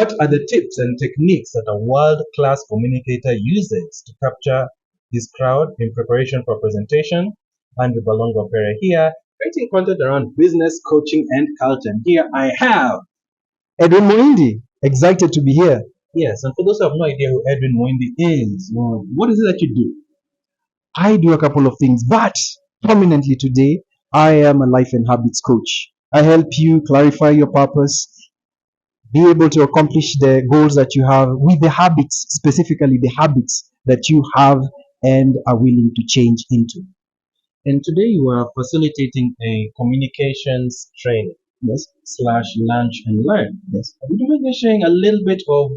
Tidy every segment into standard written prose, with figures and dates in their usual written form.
What are the tips and techniques that a world-class communicator uses to capture his crowd in preparation for a presentation? And with a longer period here, creating content around business, coaching, and culture. And here I have Edwin Moindi, excited to be here. Yes, and for those who have no idea who Edwin Moindi is, what is it that you do? I do a couple of things, but prominently today, I am a life and habits coach. I help you clarify your purpose, be able to accomplish the goals that you have with the habits, specifically the habits that you have and are willing to change into. And today you are facilitating a communications training. Yes. / lunch and learn. Yes. Would you mind sharing a little bit of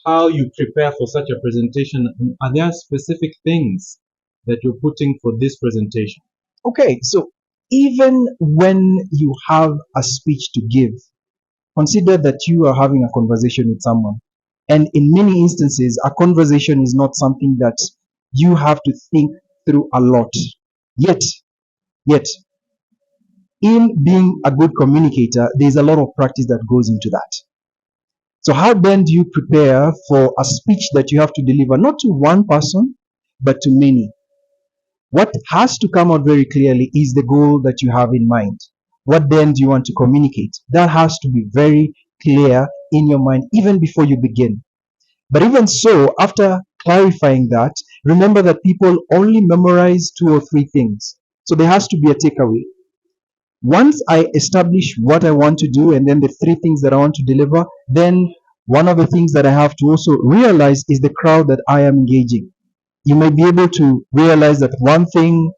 how you prepare for such a presentation? And are there specific things that you're putting for this presentation? Okay, so even when you have a speech to give, consider that you are having a conversation with someone. And in many instances, a conversation is not something that you have to think through a lot. Yet, in being a good communicator, there's a lot of practice that goes into that. So how then do you prepare for a speech that you have to deliver, not to one person, but to many? What has to come out very clearly is the goal that you have in mind. What then do you want to communicate? That has to be very clear in your mind even before you begin. But even so, after clarifying that, remember that people only memorize 2 or 3 things. So there has to be a takeaway. Once I establish what I want to do and then the 3 things that I want to deliver, then one of the things that I have to also realize is the crowd that I am engaging. You may be able to realize that one thing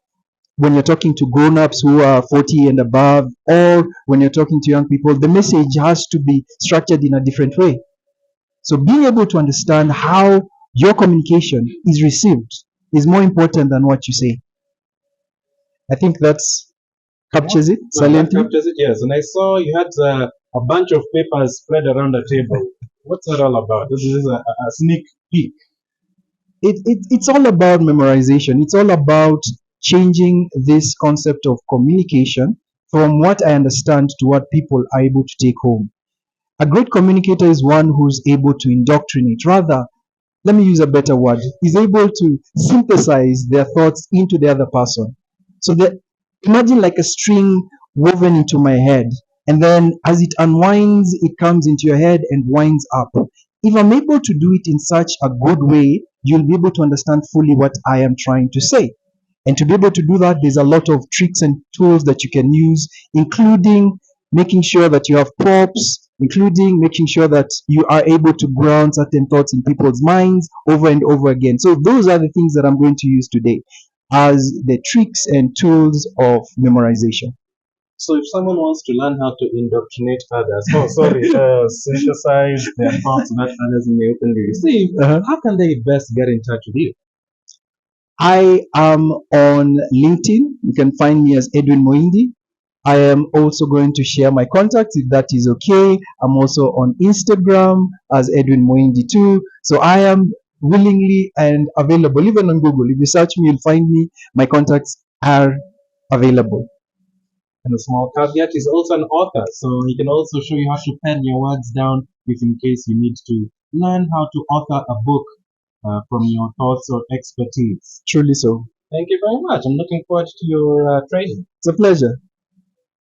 when you're talking to grown-ups who are 40 and above, or when you're talking to young people, the message has to be structured in a different way. So being able to understand how your communication is received is more important than what you say. I think that's captures it silently. Captures it, yes. And I saw you had a bunch of papers spread around the table. What's that all about? This is a sneak peek. It's all about memorization. It's all about changing this concept of communication from what I understand to what people are able to take home. A great communicator is one who's able to indoctrinate. Rather, let me use a better word, is able to synthesize their thoughts into the other person. So that imagine like a string woven into my head, and then as it unwinds, it comes into your head and winds up. If I'm able to do it in such a good way, you'll be able to understand fully what I am trying to say. And to be able to do that, there's a lot of tricks and tools that you can use, including making sure that you have props, including making sure that you are able to ground certain thoughts in people's minds over and over again. So those are the things that I'm going to use today as the tricks and tools of memorization. So if someone wants to learn how to indoctrinate others, synthesize their thoughts that others may openly receive, how can they best get in touch with you? I am on LinkedIn. You can find me as Edwin Moindi. I am also going to share my contacts if that is okay. I'm also on Instagram as Edwin Moindi too. So I am willingly and available, even on Google. If you search me, you'll find me. My contacts are available. And a small caveat is also an author, so he can also show you how to pen your words down if in case you need to learn how to author a book from your thoughts or expertise. Truly so. Thank you very much. I'm looking forward to your training. It's a pleasure.